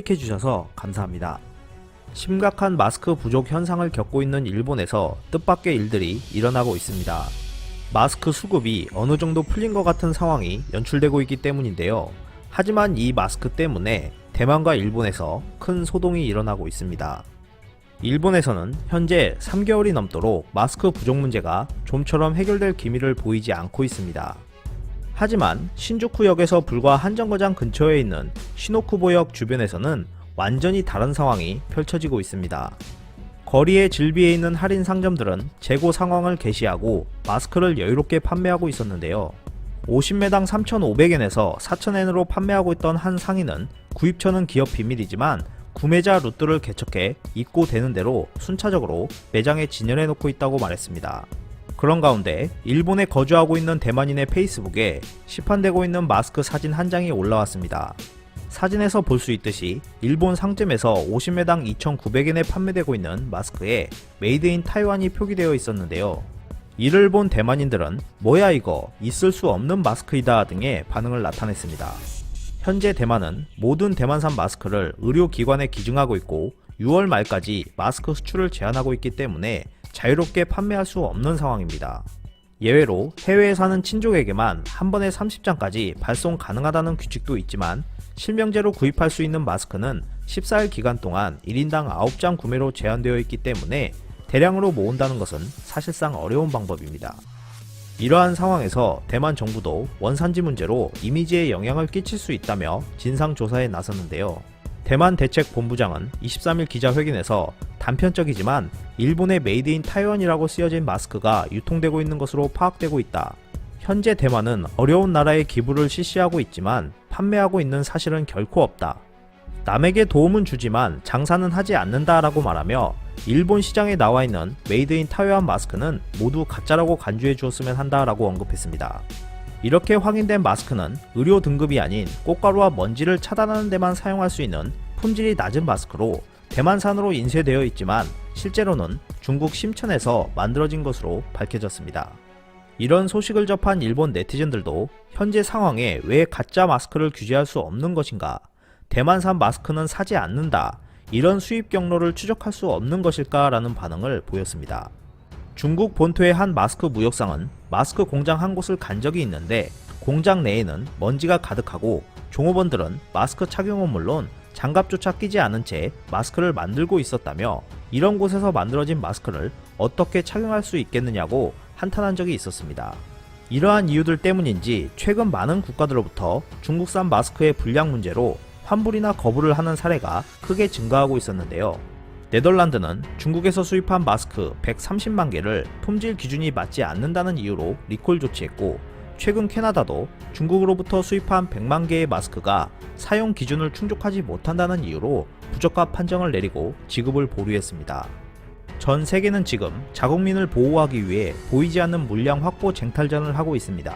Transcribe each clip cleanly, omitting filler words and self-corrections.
클릭해주셔서 감사합니다. 심각한 마스크 부족 현상을 겪고 있는 일본에서 뜻밖의 일들이 일어나고 있습니다. 마스크 수급이 어느 정도 풀린 것 같은 상황이 연출되고 있기 때문인데요. 하지만 이 마스크 때문에 대만과 일본에서 큰 소동이 일어나고 있습니다. 일본에서는 현재 3개월이 넘도록 마스크 부족 문제가 좀처럼 해결될 기미를 보이지 않고 있습니다. 하지만 신주쿠역에서 불과 한 정거장 근처에 있는 시노쿠보역 주변에서는 완전히 다른 상황이 펼쳐지고 있습니다. 거리의 질비에 있는 할인 상점들은 재고 상황을 게시하고 마스크를 여유롭게 판매하고 있었는데요. 50매당 3,500엔에서 4,000엔으로 판매하고 있던 한 상인은 구입처는 기업 비밀이지만 구매자 루트를 개척해 입고되는 대로 순차적으로 매장에 진열해 놓고 있다고 말했습니다. 그런 가운데 일본에 거주하고 있는 대만인의 페이스북에 시판되고 있는 마스크 사진 한 장이 올라왔습니다. 사진에서 볼 수 있듯이 일본 상점에서 50매당 2,900엔에 판매되고 있는 마스크에 메이드 인 타이완이 표기되어 있었는데요. 이를 본 대만인들은 뭐야 이거 있을 수 없는 마스크이다 등의 반응을 나타냈습니다. 현재 대만은 모든 대만산 마스크를 의료기관에 기증하고 있고 6월 말까지 마스크 수출을 제한하고 있기 때문에 자유롭게 판매할 수 없는 상황입니다. 예외로 해외에 사는 친족에게만 한 번에 30장까지 발송 가능하다는 규칙도 있지만 실명제로 구입할 수 있는 마스크는 14일 기간 동안 1인당 9장 구매로 제한되어 있기 때문에 대량으로 모은다는 것은 사실상 어려운 방법입니다. 이러한 상황에서 대만 정부도 원산지 문제로 이미지에 영향을 끼칠 수 있다며 진상조사에 나섰는데요. 대만 대책본부장은 23일 기자회견에서 단편적이지만 일본의 메이드 인 타이완이라고 쓰여진 마스크가 유통되고 있는 것으로 파악되고 있다. 현재 대만은 어려운 나라에 기부를 실시하고 있지만 판매하고 있는 사실은 결코 없다. 남에게 도움은 주지만 장사는 하지 않는다라고 말하며 일본 시장에 나와 있는 메이드 인 타이완 마스크는 모두 가짜라고 간주해 주었으면 한다라고 언급했습니다. 이렇게 확인된 마스크는 의료 등급이 아닌 꽃가루와 먼지를 차단하는 데만 사용할 수 있는 품질이 낮은 마스크로 대만산으로 인쇄되어 있지만 실제로는 중국 심천에서 만들어진 것으로 밝혀졌습니다. 이런 소식을 접한 일본 네티즌들도 현재 상황에 왜 가짜 마스크를 규제할 수 없는 것인가, 대만산 마스크는 사지 않는다, 이런 수입 경로를 추적할 수 없는 것일까 라는 반응을 보였습니다. 중국 본토의 한 마스크 무역상은 마스크 공장 한 곳을 간 적이 있는데 공장 내에는 먼지가 가득하고 종업원들은 마스크 착용은 물론 장갑조차 끼지 않은 채 마스크를 만들고 있었다며 이런 곳에서 만들어진 마스크를 어떻게 착용할 수 있겠느냐고 한탄한 적이 있었습니다. 이러한 이유들 때문인지 최근 많은 국가들로부터 중국산 마스크의 불량 문제로 환불이나 거부를 하는 사례가 크게 증가하고 있었는데요. 네덜란드는 중국에서 수입한 마스크 130만 개를 품질 기준이 맞지 않는다는 이유로 리콜 조치했고, 최근 캐나다도 중국으로부터 수입한 100만 개의 마스크가 사용 기준을 충족하지 못한다는 이유로 부적합 판정을 내리고 지급을 보류했습니다. 전 세계는 지금 자국민을 보호하기 위해 보이지 않는 물량 확보 쟁탈전을 하고 있습니다.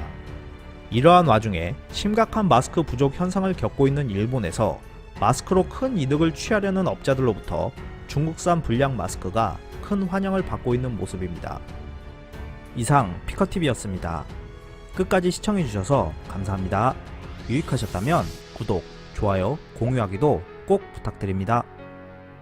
이러한 와중에 심각한 마스크 부족 현상을 겪고 있는 일본에서 마스크로 큰 이득을 취하려는 업자들로부터 중국산 불량 마스크가 큰 환영을 받고 있는 모습입니다. 이상 피커TV였습니다. 끝까지 시청해주셔서 감사합니다. 유익하셨다면 구독, 좋아요, 공유하기도 꼭 부탁드립니다.